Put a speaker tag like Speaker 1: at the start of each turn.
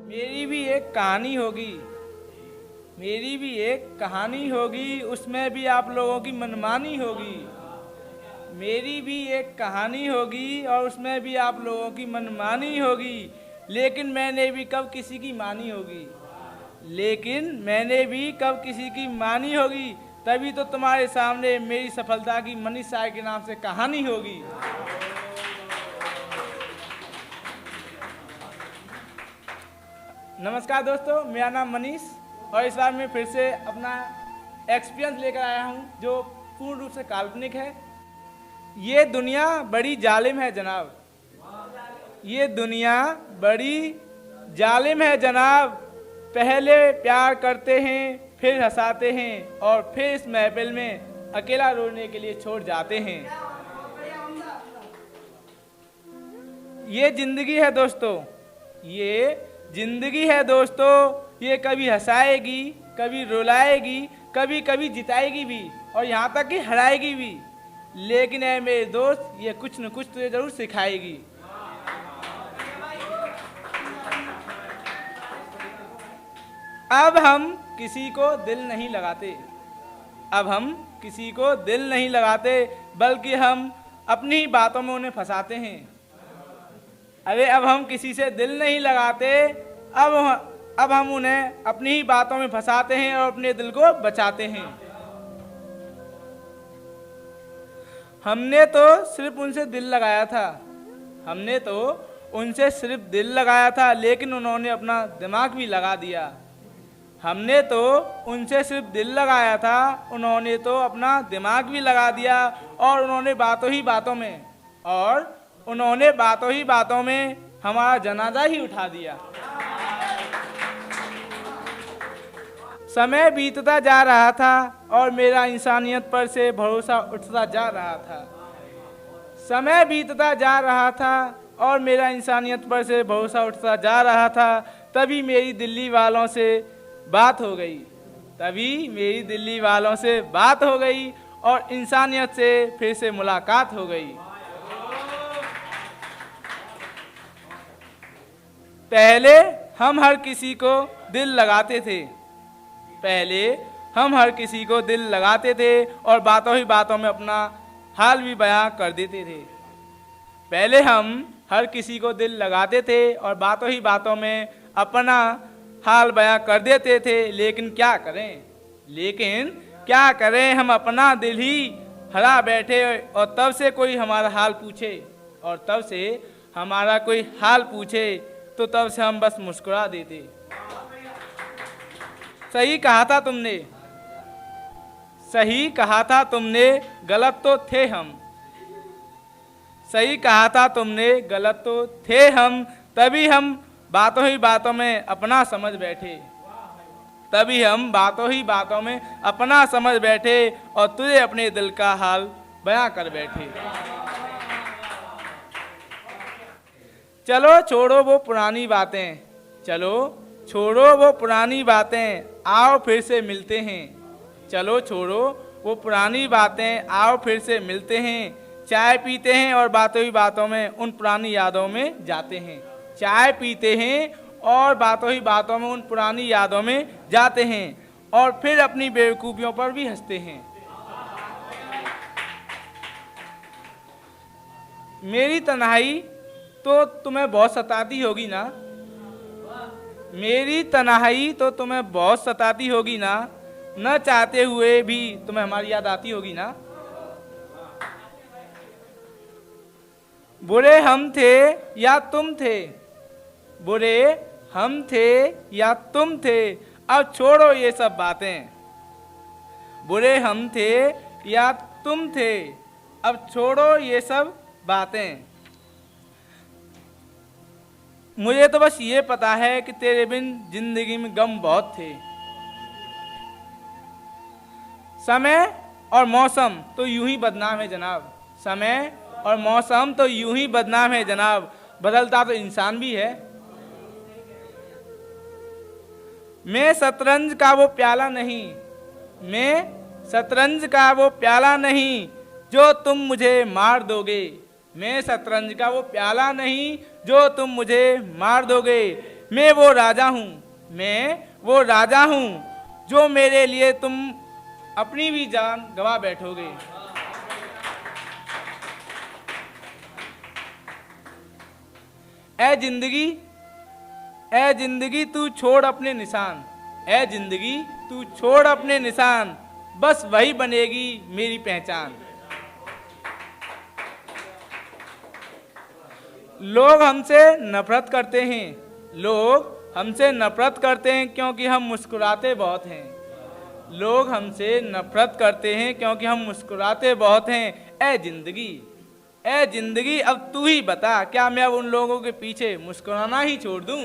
Speaker 1: मेरी भी एक कहानी होगी, मेरी भी एक कहानी होगी, उसमें भी आप लोगों की मनमानी होगी। मेरी भी एक कहानी होगी और उसमें भी आप लोगों की मनमानी होगी। लेकिन मैंने भी कब किसी की मानी होगी, लेकिन मैंने भी कब किसी की मानी होगी। तभी तो तुम्हारे सामने मेरी सफलता की मनीष साय के नाम से कहानी होगी। नमस्कार दोस्तों, मेरा नाम मनीष और इस बार मैं फिर से अपना एक्सपीरियंस लेकर आया हूँ जो पूर्ण रूप से काल्पनिक है। ये दुनिया बड़ी जालिम है जनाब, ये दुनिया बड़ी जालिम है जनाब। पहले प्यार करते हैं, फिर हंसाते हैं और फिर इस महफिल में अकेला रोने के लिए छोड़ जाते हैं। ये जिंदगी है दोस्तों, ये जिंदगी है दोस्तों। ये कभी हंसाएगी, कभी रुलाएगी, कभी कभी जिताएगी भी और यहाँ तक कि हराएगी भी। लेकिन ऐ मेरे दोस्त, ये कुछ न कुछ तुझे जरूर सिखाएगी। अब हम किसी को दिल नहीं लगाते, अब हम किसी को दिल नहीं लगाते, बल्कि हम अपनी बातों में उन्हें फंसाते हैं। अरे अब हम किसी से दिल नहीं लगाते, अब हम उन्हें अपनी ही बातों में फंसाते हैं और अपने दिल को बचाते हैं। हमने तो सिर्फ उनसे दिल लगाया था, हमने तो उनसे सिर्फ दिल लगाया था, लेकिन उन्होंने अपना दिमाग भी लगा दिया। हमने तो उनसे सिर्फ दिल लगाया था, उन्होंने तो अपना दिमाग भी लगा दिया और उन्होंने बातों ही बातों में हमारा जनाजा ही उठा दिया। समय बीतता जा रहा था और मेरा इंसानियत पर से भरोसा उठता जा रहा था। समय बीतता जा रहा था और मेरा इंसानियत पर से भरोसा उठता जा रहा था। तभी मेरी दिल्ली वालों से बात हो गई, तभी मेरी दिल्ली वालों से बात हो गई और इंसानियत से फिर से मुलाकात हो गई। पहले हम हर किसी को दिल लगाते थे, पहले हम हर किसी को दिल लगाते थे और बातों ही बातों में अपना हाल भी बयां कर देते थे। पहले हम हर किसी को दिल लगाते थे और बातों ही बातों में अपना हाल बयां कर देते थे। लेकिन क्या करें, हम अपना दिल ही हरा बैठे और तब से कोई हमारा हाल पूछे, और तब से हमारा कोई हाल पूछे तो तब से हम बस मुस्कुरा देते। सही कहा था तुमने, सही कहा था तुमने, गलत तो थे हम। सही कहा था तुमने, गलत तो थे हम। तभी हम बातों ही बातों में अपना समझ बैठे, तभी हम बातों ही बातों में अपना समझ बैठे और तुझे अपने दिल का हाल बयां कर बैठे। चलो छोड़ो वो पुरानी बातें, चलो छोड़ो वो पुरानी बातें, आओ फिर से मिलते हैं। चलो छोड़ो वो पुरानी बातें, आओ फिर से मिलते हैं। चाय पीते हैं और बातों ही बातों में उन पुरानी यादों में जाते हैं। चाय पीते हैं और बातों ही बातों में उन पुरानी यादों में जाते हैं और फिर अपनी बेवकूफ़ियों पर भी हंसते हैं। मेरी तन्हाई तो तुम्हें बहुत सताती होगी ना, मेरी तन्हाई तो तुम्हें बहुत सताती होगी ना, न चाहते हुए भी तुम्हें हमारी याद आती होगी ना। बुरे हम थे या तुम थे, बुरे हम थे या तुम थे, अब छोड़ो ये सब बातें। बुरे हम थे या तुम थे, अब छोड़ो ये सब बातें। मुझे तो बस ये पता है कि तेरे बिन जिंदगी में गम बहुत थे। समय और मौसम तो यूं ही बदनाम है जनाब, समय और मौसम तो यूं ही बदनाम है जनाब, बदलता तो इंसान भी है। मैं शतरंज का वो प्याला नहीं, मैं शतरंज का वो प्याला नहीं जो तुम मुझे मार दोगे। मैं शतरंज का वो प्याला नहीं जो तुम मुझे मार दोगे। मैं वो राजा हूँ, मैं वो राजा हूँ जो मेरे लिए तुम अपनी भी जान गवा बैठोगे। ए जिंदगी तू छोड़ अपने निशान, ए जिंदगी तू छोड़ अपने निशान, बस वही बनेगी मेरी पहचान। लोग हमसे नफरत करते हैं, लोग हमसे नफरत करते हैं क्योंकि हम मुस्कुराते बहुत हैं। लोग हमसे नफरत करते हैं क्योंकि हम मुस्कुराते बहुत हैं। ए जिंदगी अब तू ही बता, क्या मैं अब उन लोगों के पीछे मुस्कुराना ही छोड़ दूं?